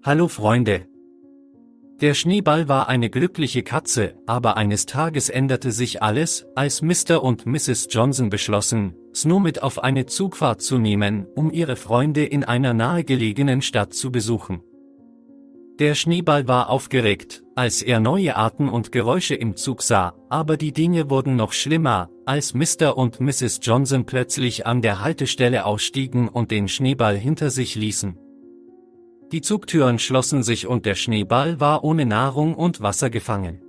Hallo Freunde! Der Schneeball war eine glückliche Katze, aber eines Tages änderte sich alles, als Mr. und Mrs. Johnson beschlossen, Snow mit auf eine Zugfahrt zu nehmen, um ihre Freunde in einer nahegelegenen Stadt zu besuchen. Der Schneeball war aufgeregt, als er neue Arten und Geräusche im Zug sah, aber die Dinge wurden noch schlimmer, als Mr. und Mrs. Johnson plötzlich an der Haltestelle ausstiegen und den Schneeball hinter sich ließen. Die Zugtüren schlossen sich und der Schneeball war ohne Nahrung und Wasser gefangen.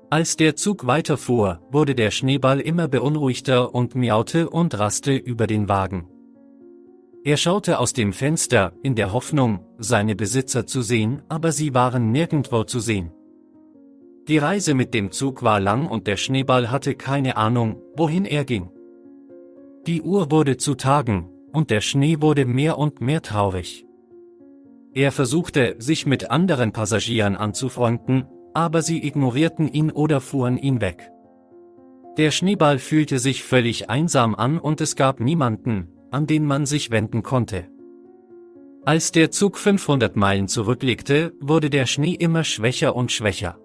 Als der Zug weiterfuhr, wurde der Schneeball immer beunruhigter und miaute und raste über den Wagen. Er schaute aus dem Fenster, in der Hoffnung, seine Besitzer zu sehen, aber sie waren nirgendwo zu sehen. Die Reise mit dem Zug war lang und der Schneeball hatte keine Ahnung, wohin er ging. Die Uhr wurde zu Tagen, und der Schnee wurde mehr und mehr traurig. Er versuchte, sich mit anderen Passagieren anzufreunden, aber sie ignorierten ihn oder fuhren ihn weg. Der Schneeball fühlte sich völlig einsam an und es gab niemanden, an den man sich wenden konnte. Als der Zug 500 Meilen zurücklegte, wurde der Schnee immer schwächer und schwächer.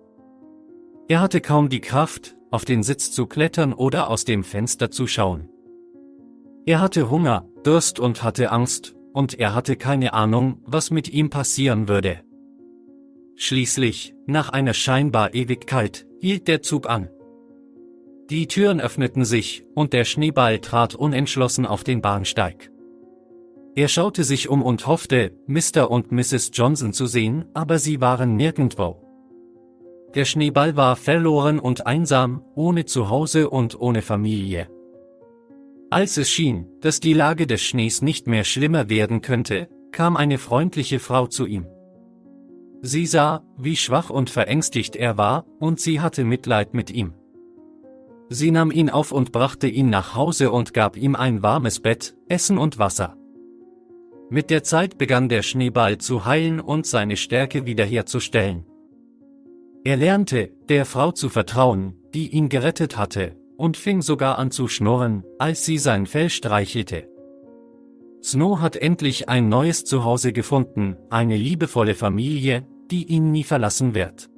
Er hatte kaum die Kraft, auf den Sitz zu klettern oder aus dem Fenster zu schauen. Er hatte Hunger, Durst und hatte Angst, und er hatte keine Ahnung, was mit ihm passieren würde. Schließlich, nach einer scheinbar Ewigkeit, hielt der Zug an. Die Türen öffneten sich, und der Schneeball trat unentschlossen auf den Bahnsteig. Er schaute sich um und hoffte, Mr. und Mrs. Johnson zu sehen, aber sie waren nirgendwo. Der Schneeball war verloren und einsam, ohne Zuhause und ohne Familie. Als es schien, dass die Lage des Schnees nicht mehr schlimmer werden könnte, kam eine freundliche Frau zu ihm. Sie sah, wie schwach und verängstigt er war, und sie hatte Mitleid mit ihm. Sie nahm ihn auf und brachte ihn nach Hause und gab ihm ein warmes Bett, Essen und Wasser. Mit der Zeit begann der Schneeball zu heilen und seine Stärke wiederherzustellen. Er lernte, der Frau zu vertrauen, die ihn gerettet hatte, und fing sogar an zu schnurren, als sie sein Fell streichelte. Snow hat endlich ein neues Zuhause gefunden, eine liebevolle Familie, die ihn nie verlassen wird.